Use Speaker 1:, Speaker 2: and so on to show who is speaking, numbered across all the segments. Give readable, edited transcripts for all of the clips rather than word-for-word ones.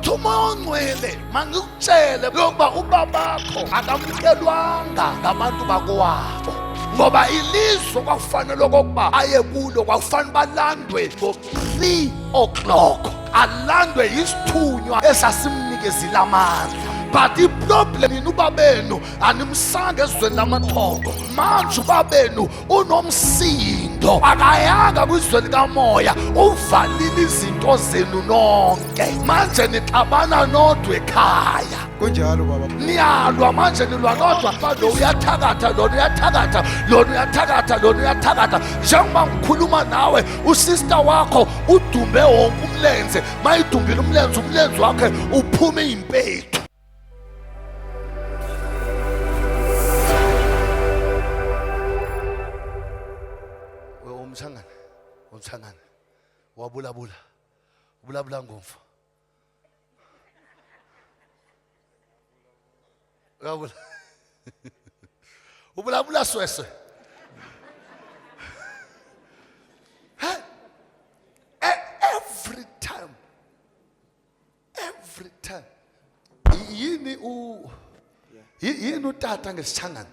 Speaker 1: uthi umoya ongcwele mangikutshele ukuba ubabakho akamkelwanga ngabantu bakowabo, ngoba ilizwe kwakufanele okokuba aye kulo kwakufanele balandwe ngo-3 o'clock, alandwe yisithunywa esasimnikezile amandla. But iproblem yini ubabenu animsanga ezweni lamathongo. Manje ubabenu unomsindo, akayanga kwizwe likamoya, uvalile izinto zenu nonke. Manje nixabana nodwa ekhaya.
Speaker 2: Kunjalo baba.
Speaker 1: Niyalwa manje, nilwa nodwa. Lo uyathakatha, lona uyathakatha, lona uyathakatha, lona uyathakatha. Njengoba ngikhuluma nawe, usister wakho udumbe wonke umlenze. Mayidumbile umlenze wakhe uphume impethu. Umthangane wabulabula ngomfo. Ubulabula sweswe. Every time yini utata ngesithangane?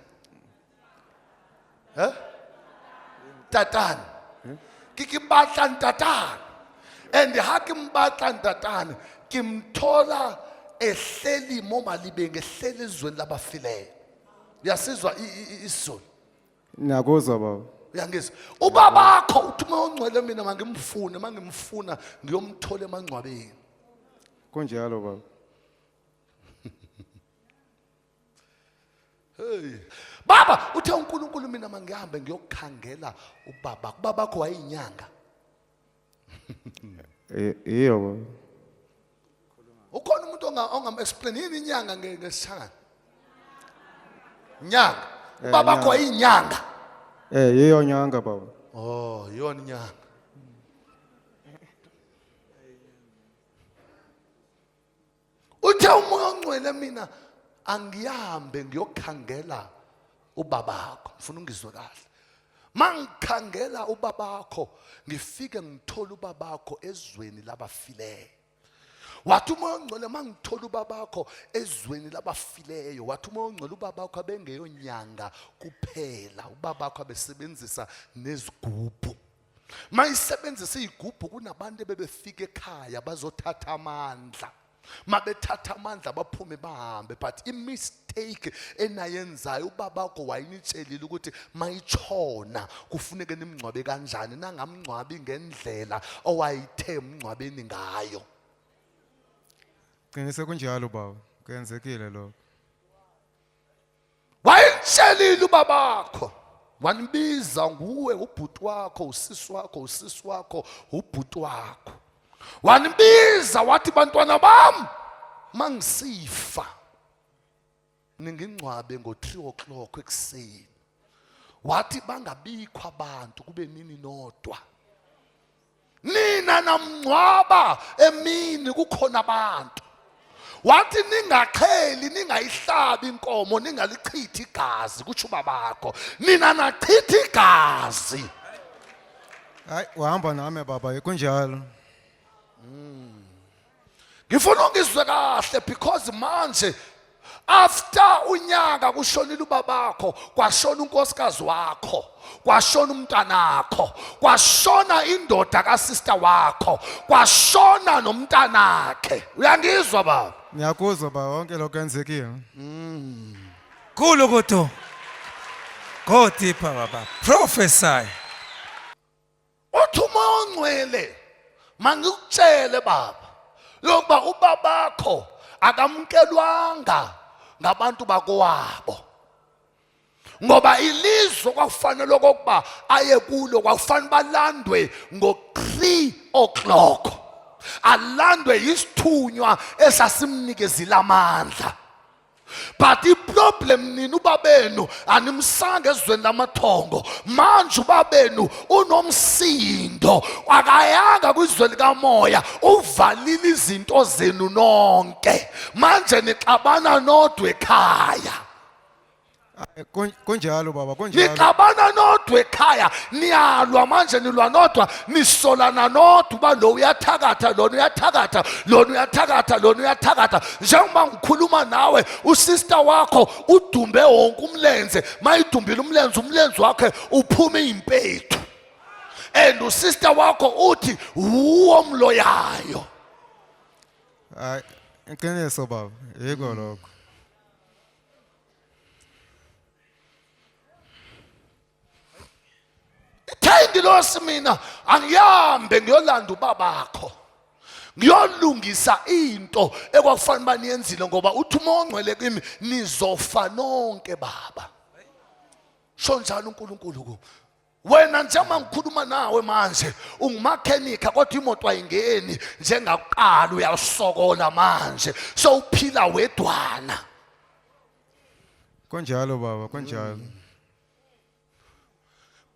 Speaker 1: Tatana kikibatla ntatana, and haki mbatla ntatana kimthola ehleli momalibenge, ehleli ezweni labafileyo. Uyasizwa isizulu?
Speaker 2: Ngiyakuzwa baba.
Speaker 1: Uyangizwa? Ubabakho uthi umoya ongcwele mina mangimfuna ngiyomthola emangcwabeni.
Speaker 2: Kunjalo baba.
Speaker 1: Hey baba, uthe uNkulunkulu mina mangihambe ngiyokukhangela ubaba. Ubabakho wayinyanga.
Speaker 2: Iyo baba.
Speaker 1: Ukhona umuntu ongam-explain yini inyanga ngesithangane? Nyanga. Ubabakho wayinyanga.
Speaker 2: Yiyo nyanga baba.
Speaker 1: Oh, yona inyanga. Uthe umoya ongcwele mina angihambe ngiyokhangela ubabakho. Ngifuna ungizwe kahle. Mangikhangela ubabakho ngifike ngithola ubabakho ezweni labafileyo. Wathi umoya ongcwele mangithola ubabakho ezweni labafileyo, wathi umoya ongcwele ubabakho abengeyonyanga kuphela. Ubabakho abesebenzisa nezigubhu. Mayisebenzisa izigubhu kunabantu bebefika ekhaya bazothatha amandla. Mabethatha amandla baphume bahambe, but imistake enayenzayo ubabakho wayinitshelile ukuthi mayitshona kufuneke nimngcwabe kanjani, nangamngcwabi ngendlela owayithe umngcwabeni ngayo.
Speaker 2: Qinise kunjalo baba. Kwenzekile lokho.
Speaker 1: Wayinitshelile ubabakho, wanibiza nguwe ubhuti wakho, usisi wakho, ubhuti wakho. Wanibiza wathi bantwana bam mangisifa ningingcwabe ngo-3 o'clock ekuseni. Wathi bangabikho abantu, kube nini nodwa. Nina namngcwaba emini kukhona abantu. Wathi ningaqheli, ningayihlabi inkomo, ningalichithi igazi, kutsho ubabakho. Nina nachithi igazi.
Speaker 2: Hayi uhamba nami baba, kunjalo.
Speaker 1: Ngifuna ungizwe kahle, because manje after unyaka kushonile ubabakho, kwashona unkosikazi wakho, kwashona umntanakho, kwashona indoda kasister wakho, kwashona nomntanakhe. Uyangizwa baba?
Speaker 2: Ngiyakuzwa baba, wonke lokho kwenzekile.
Speaker 3: Kulo kuto. Go deeper baba. Prophesy.
Speaker 1: Uthi umoya ongcwele mangikutshele baba yokuba ubabakho akamkelwanga ngabantu bakowabo, ngoba ilizwe kwakufanele okokuba aye kulo kwakufanele balandwe ngo-3 o'clock, alandwe yisithunywa esasimnikezile amandla. But iproblem nini ubabenu animsanga ezweni lamathongo. Manje ubabenu unomsindo, akayanga kwizwe likamoya, uvalile izinto zenu nonke. Manje nixabana nodwa ekhaya.
Speaker 2: Kunjalo baba, kunjalo.
Speaker 1: Nixabana nodwa ekhaya, niyalwa manje, nilwa nodwa, nisolana nodwa uba lo uyathakatha, lona uyathakatha, lona uyathakatha, lona uyathakatha. Njengoba ngikhuluma nawe, usister wakho udumbe wonke umlenze, mayidumbile umlenze wakhe uphuma impethu. And usister wakho uthi uwo mloyayo.
Speaker 2: Hayi, iqiniso baba, yiko lokho.
Speaker 1: Thangilosi mina angihambe ngiyolanda ubabakho, ngiyolungisa into ekwakufanele uba niyenzile, ngoba uthi uma ongcwele kimi nizofa nonke baba. Sho njalo uNkulunkulu ku wena njengoba ngikhuluma nawe manje ungumakhenika, kodwa imoto ayingeni njengakuqala, uyasokola manje, so uphila wedwana.
Speaker 2: Kunjalo baba, kunjalo.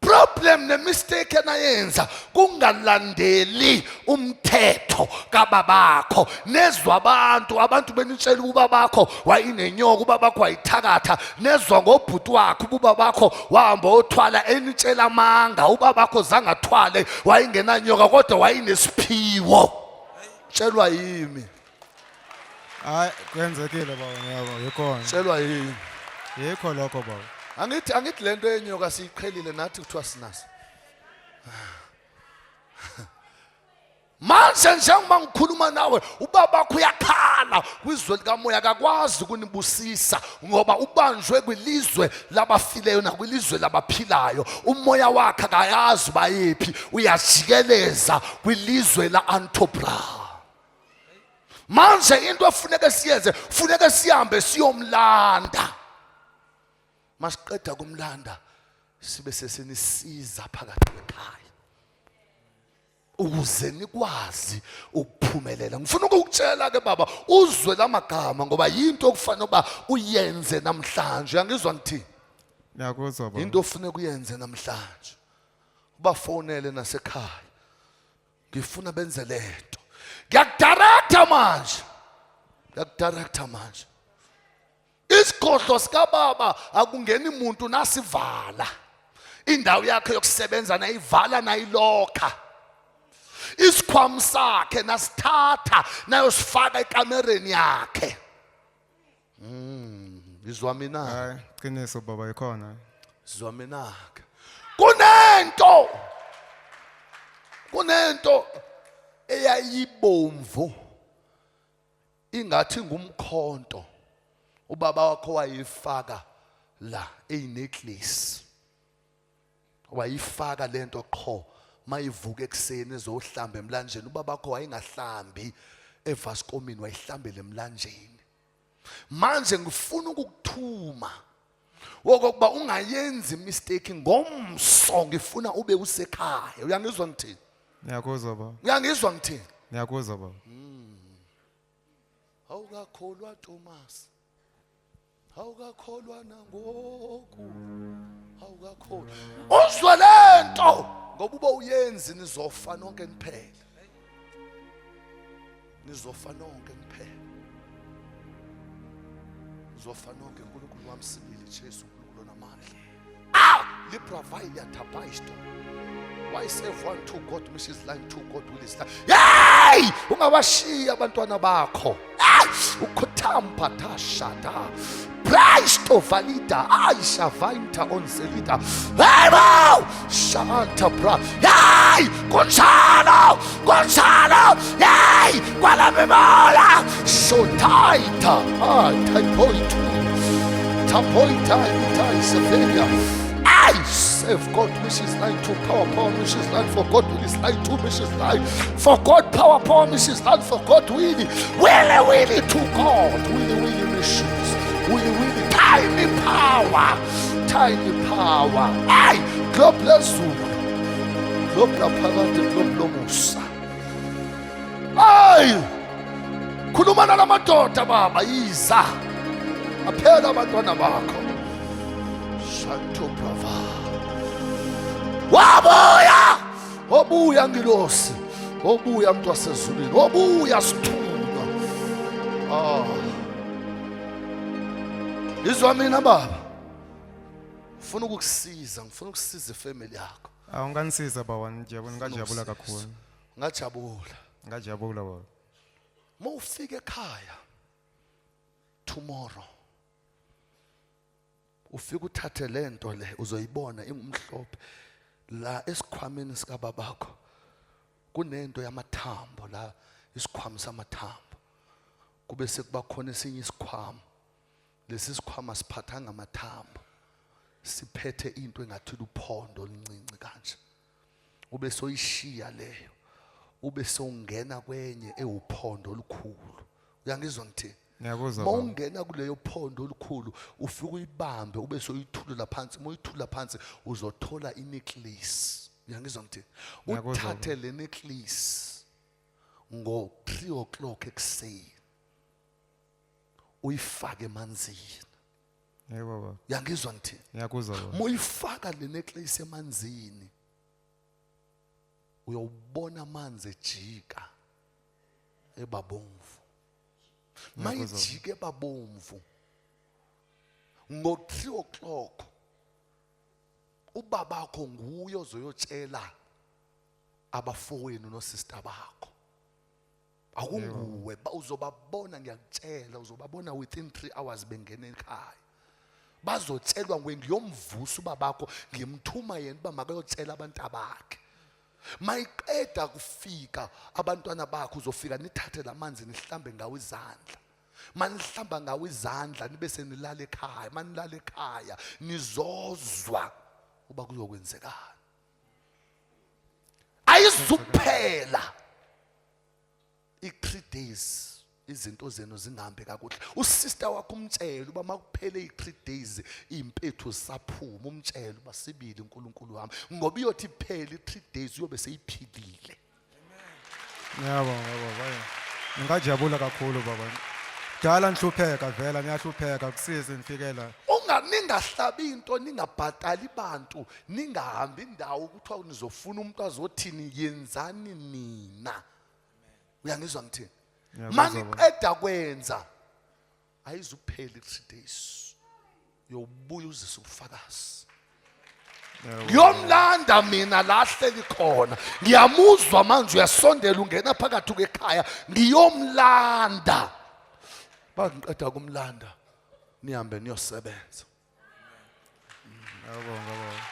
Speaker 1: Problem nemistake enayenza kungalandeli umthetho kababakho. Nezwa abantu benitshela ubabakho wayinenyoka, ubabakho wayithakatha. Nezwa ngobhuti wakhe ubabakho wahamba othwala enitshela amanga, ubabakho zange athwale, wayingenanyoka kodwa wayinesiphiwo. Tshelwa yimi.
Speaker 2: Hayi, kwenzekile baba, ngiyabo, yikhona.
Speaker 1: Tshelwa yimi.
Speaker 2: Yikho lokho baba.
Speaker 1: Angithi lento yenyoka siyiqhelile nathi kuthiwa sinaso. Manje njengoba ngikhuluma nawe, ubabakho uyakhala kwizwe likamoya, akakwazi ukunibusisa ngoba ubanjwe kwilizwe labafileyo nakwilizwe labaphilayo. Umoya wakhe akayazi bayephi, uyajikeleza kwilizwe la-Antobra. Manje into efuneka siyenze, funeka sihambe siyomlanda. Masiqeda kumlanda sibe sesenisiza phakathi ekhaya ukuze nikwazi ukuphumelela. Ngifuna ukukutshela ke baba, uzwe lamagama ngoba yinto okufanele uba uyenze namhlanje. Angizwa ngithini?
Speaker 2: Ngiyakuzwa baba.
Speaker 1: Into ofuneka uyenze namhlanje, ubafonele nasekhaya, ngifuna benze lento. Ngiyakudirecta manje, isikhohlo sikababa akungeni muntu nasivala, indawo yakhe yokusebenza nayivala nayilokha, isikhwama sakhe nasithatha nayosifaka ekamereni yakhe. Izwa mina.
Speaker 2: Hayi, iqiniso baba, yikhona.
Speaker 1: Izwa mina ke. Kunento eyayibomvu ingathi ngumkhonto ubaba wakho wayifaka la eyinecklace, wayifaka lento qho mayivuka ekseni ezohlamba emlanjeni. Ubaba wakho wayengahlambi eVaskomini, wayihlambela emlanjeni. Manje ngifuna ukukuthuma wokuba ungayenzi mistake ngomso, ngifuna ube usekhaya. Uyangizwa ngithini?
Speaker 2: Ngiyakuzwa baba.
Speaker 1: Uyangizwa ngithini?
Speaker 2: Ngiyakuzwa baba.
Speaker 1: Awukakholwa Thomas, awukakholwa nangoku, awukakholwa. Uzwe lento ngoba uba uyenzi nizofa nonke niphele. Nizofa nonke niphele. Nizofa nonke. uNkulunkulu wami sibili Jesu, uNkulunkulu namandla. Lipravaya tabaisto. Why save one to God Mrs. Line to God will is. Yay! Ungawashiya abantwana bakho. Ukuthampa tashada. Prasto valida Aisha vainta onselida. Hey! Shanta bra. Yay! Gonzalo! Yay! Kwala memoria. So tight. Tapoita itai severia. I save God Mrs. Line to power Mrs. Line for God will is Line to Mrs. Line for God power Mrs. Line for God will to God will missions will tiny power ay global zoom global phakathi global musa ay khuluma nalamadoda baba yiza aphela abantwana bakho Santo Brava. Wabuya ngilosi. Wabuya mntu wasezulwini. Wabuya sithunywa. Izwa mina baba. ngifuna ukukusiza, ngifuna ukusiza ifamily yakho.
Speaker 2: Awunganisiza baba, ngajabula kakhulu. Ngajabula baba.
Speaker 1: Mawufika ekhaya tomorrow, ufika uthathe lento le uzoyibona ingumhlophe la esikhwameni sika babakho. Kunento yamathambo la, isikhwama samathambo. Kube sekuba khona esinye isikhwama. Lesi sikhwama siphathanga amathambo. Siphethe into engathi uphondo oluncinci kanje. Ube soyishiya leyo. Ube sowungena kwenye ewuphondo olukhulu. Uyangizwa ngithini?
Speaker 2: Ngiyakuzwa baba.
Speaker 1: Mawungena kuleyo phondo olukhulu, ufike uyibambe ube soyithulula phansi. Moyithula phansi uzothola inecklace. Uyangizwa ngithini? Uthathe le necklace ngo 3 o'clock ekuseni. Uyifake emanzini.
Speaker 2: Yebo baba.
Speaker 1: Uyangizwa ngithini?
Speaker 2: Ngiyakuzwa baba.
Speaker 1: Moyifaka le necklace emanzini, uyawubona amanzi ejika ebabomvu. Mayijike ebabomvu ngo 3 o'clock ubabakho nguye ozoyotshela abafowenu no sister bakho. Akunguwe, uzobabona, ngiyakutshela, uzobabona within 3 hours bengena ekhaya. Bazotshelwa ngiyomvusa ubabakho, ngimthuma yena uba makayotshela abantu abakhe. Mayiqeda kufika abantwana bakho uzofika nithathe lamanzi nihlambe ngawo izandla. Manihlamba ngawo izandla nibe senilala ekhaya. Manilala ekhaya nizozwa uba kuyokwenzekani. Ayizukuphela i3 days izinto zenu zingahambe kakuhle. Usister wakho umtshela uba makuphele i3 days impethu saphuma, umtshela uba sibili uNkulunkulu wami, ngoba iyothi iphele i3 days uyobe seyiphilile.
Speaker 2: Yebo baba. Ngajabula kakhulu baba. Dala nhlupheka vela, ngiyahlupheka kusize nifikela.
Speaker 1: Ningahlabi into, ningabhatali bantu, ningahambi indawo kuthiwa nizofuna umuntu azothini, yenzani nina. Uyangizwa ngithini? Maniqeda kwenza ayizuphela i3 days. Uyobuya uzise ubufakazi. Ngiyomlanda mina la ahleli khona. Ngiyamuzwa manje uyasondela ungena phakathi kwekhaya. Ngiyomlanda. Bangiqeda kumlanda nihambe niyosebenza.
Speaker 2: Yebo baba.